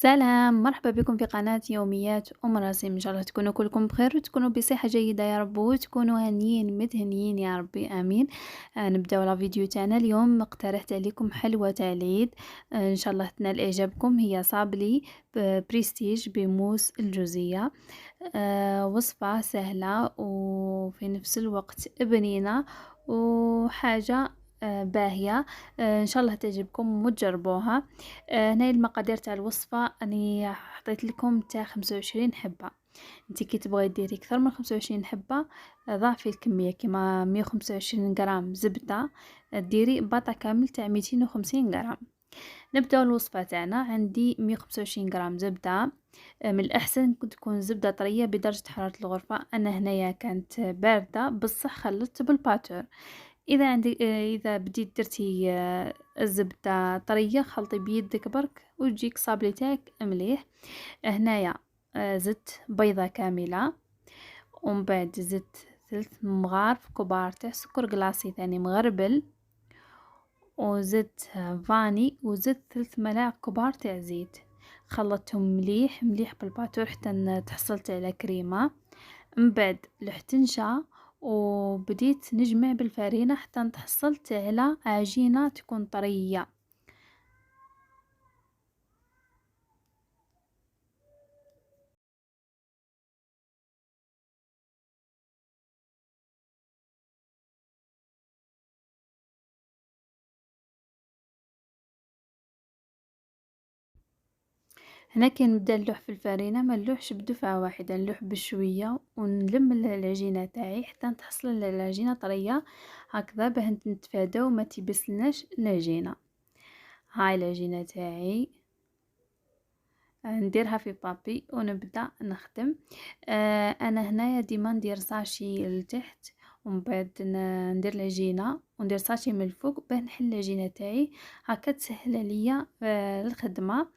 سلام، مرحبا بكم في قناة يوميات أم راسم. إن شاء الله تكونوا كلكم بخير وتكونوا بصحة جيدة يا رب، وتكونوا هنيين متهنيين يا ربي آمين. نبداو لا فيديو تاعنا اليوم. اقترحت عليكم حلوى تاع العيد، إن شاء الله تنال إعجابكم. هي صابلي بريستيج بموس الجوزية. وصفة سهلة وفي نفس الوقت بنينة وحاجة باهية. إن شاء الله تعجبكم وتجربوها. هنايا المقادير تاع الوصفة، اني حطيت لكم تاع 25 حبة. انتي كي تبغي ديري اكثر من 25 حبة، ضاعفي الكمية. كيما 125 غرام زبدة، ديري باطا كامل تاع 250 غرام. نبداو الوصفة تاعنا. عندي 125 غرام زبدة. من الأحسن تكون زبدة طرية بدرجة حرارة الغرفة. أنا هنايا كانت باردة بصح خلطت بالباتور. إذا عندك إذا بديت درتي الزبدة طرية، خلطي بيدك برك وتجيك صابلي تاعك مليح. هنايا زدت بيضة كاملة، ومن بعد زدت 3 مغارف كبار تاع سكر كلاصي ثاني مغربل، وزدت فاني، وزدت 3 ملاعق كبار تاع زيت. خلطتهم مليح مليح بالباتور حتى تحصلت على كريمة. من بعد لحت نشا، وبديت نجمع بالفرينة حتى تحصلت على عجينة تكون طرية. هنا كي نبدا نلوح في الفرينة، ما نلوحش بدفعة واحدة، نلوح بشوية ونلم العجينة تاعي حتى تحصل العجينة طرية هكذا، باه نتفاداو ما تيبسلناش العجينة. هاي العجينة تاعي نديرها في بابي ونبدا نخدم. انا هنايا ديما ندير ساشي لتحت، ومن بعد ندير العجينه وندير ساشي من الفوق باه نحل العجينه تاعي. هكا تسهل عليا الخدمه.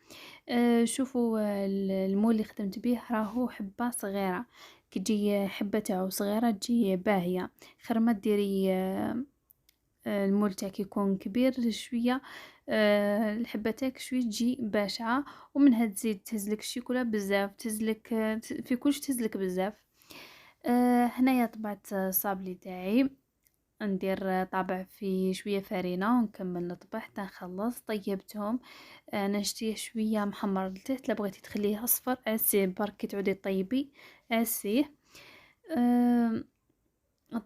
شوفوا المول اللي خدمت به راهو حبه صغيره. كي تجي حبه تاعو صغيره تجي باهيه. خير ما ديري المول تاعك يكون كبير شويه، الحبه تاعك شويه تجي باشعه، ومنها تزيد تهزلك الشيكولا بزاف، تهزلك في كلش تهزلك بزاف. هنايا طبعت الصابلي تاعي. ندير طابع في شويه فرينه ونكمل نطبع حتى نخلص. طيبتهم. انا نشتيه شويه محمر لتحت، لا بغيتي تخليه اصفر عسيه برك كي تعودي طيبي عسيه. آه،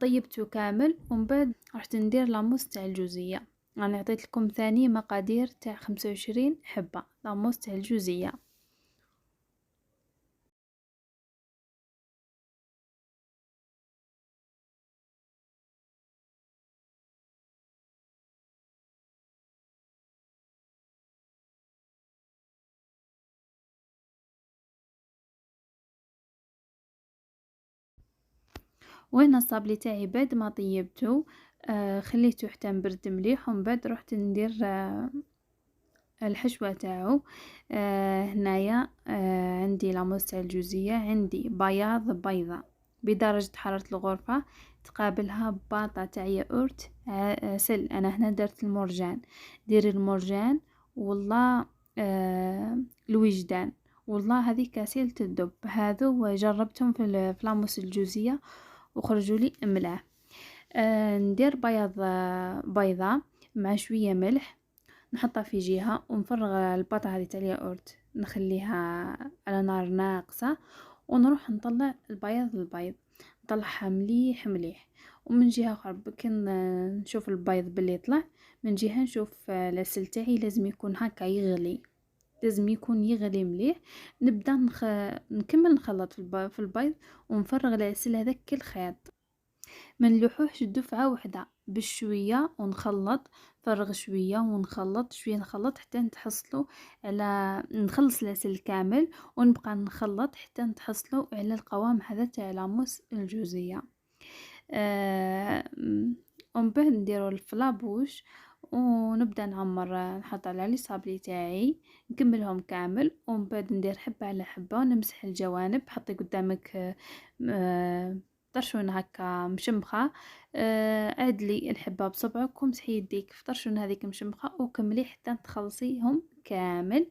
طيبته كامل، ومن بعد رحت ندير لاموس تاع الجوزية. انا عطيت لكم ثاني مقادير تاع 25 حبة لاموس تاع الجوزية. وهنا الصابلي تاعي بعد ما طيبته خليته حتى نبرد مليح، ومن بعد رحت ندير الحشوة تاعو. هنايا عندي لاموس تاع الجوزية، عندي بياض بيضة بدرجة حرارة الغرفة، تقابلها باطة تاع ياورت عسل. انا هنا درت المرجان. ديري المرجان والله الوجدان، والله هذه كاسيل تذوب. هذو جربتهم في لاموس الجوزية وخرجوا لي ملاح. ندير بياض بيضة مع شوية ملح، نحطها في جهة، ونفرغ البطة هذه تاع الياغورت نخليها على نار ناقصة، ونروح نطلع البيض. نطلعها مليح مليح. ومن جهة أخرى كي نشوف البيض باللي طلع، من جهة نشوف العسل تاعي لازم يكون هكا يغلي، لازم يكون يغلي مليح. نبدا نكمل نخلط في البيض، ونفرغ العسل هذاك كل خيط. ما نلوحوهش دفعة واحدة، بشوية ونخلط. فرغ شوية ونخلط شوية، نخلط حتى نتحصلوا على نخلص العسل كامل، ونبقى نخلط حتى نتحصلوا على القوام هذا تاع لاموس الجوزية. ومن بعد نديرو الفلابوش، ونبدا نعمر نحط على لي صابلي تاعي نكملهم كامل، ومن بعد ندير حبه على حبه ونمسح الجوانب. حطي قدامك طرشون هكا مشمخه، عدلي الحبه بصبعك ومسحي يديك في طرشون هذيك مشمخه، وكملي حتى تخلصيهم كامل.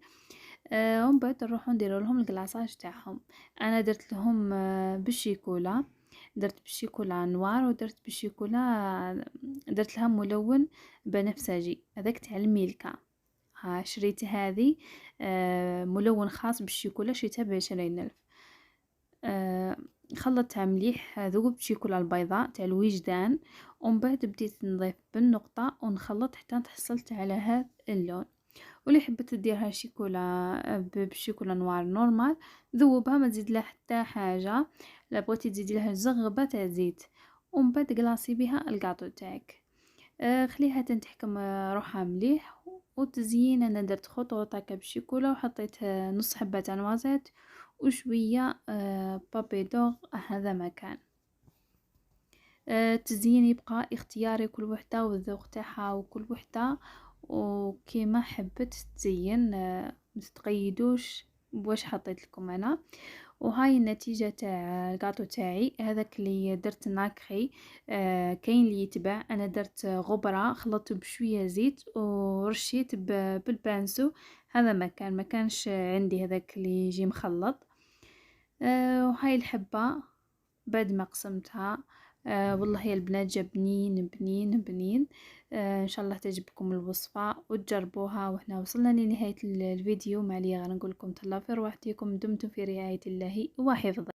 ومن بعد نروحو نديرو لهم الكلاصاج تاعهم. انا درت لهم بالشيكولا، درت بالشيكولا نوار ودرت بالشيكولا درت لها ملون بنفسجي هذاك تاع الميلكا. ها شريت هذه ملون خاص بالشيكولا، شريتها ب20 ألف. آه، خلطتها مليح ذوب بشيكولا البيضاء تاع الوجدان، ومن بعد بديت نضيف بالنقطة ونخلط حتى تحصلت على هذا اللون. واللي حبت ديرها شيكولا بالشيكولا نوار نورمال ذوبها، ما تزيد لها حتى حاجه. لا بغيتي تزيدي لها زغبه تاع زيت، ومن بعد قلاصي بها الكاطو تاعك. خليها تنتحكم روحها مليح. وتزيين انا درت خطوط هكا بالشيكولا، وحطيت نص حبه تاع نوازيت وشويه بابي دور. هذا مكان التزيين يبقى اختياري كل وحده والذوق تاعها وكل وحده وكيما حبت تزين. متتقيدوش بواش حطيت لكم انا. وهاي النتيجة تاع الكاطو تاعي، هذاك اللي درت ناكخي. كاين اللي يتبع، انا درت غبرة خلطته بشوية زيت ورشيت بالبانسو. هذا ما كانش عندي هذاك اللي يجي مخلط. وهاي الحبة بعد ما قسمتها. والله يا البنات جا بنين بنين بنين. ان شاء الله تعجبكم الوصفة وتجربوها. وحنا وصلنا لنهاية الفيديو. ما عليا غير نقول لكم تهلاو في رواحتكم، دمتم في رعاية الله وحفظه.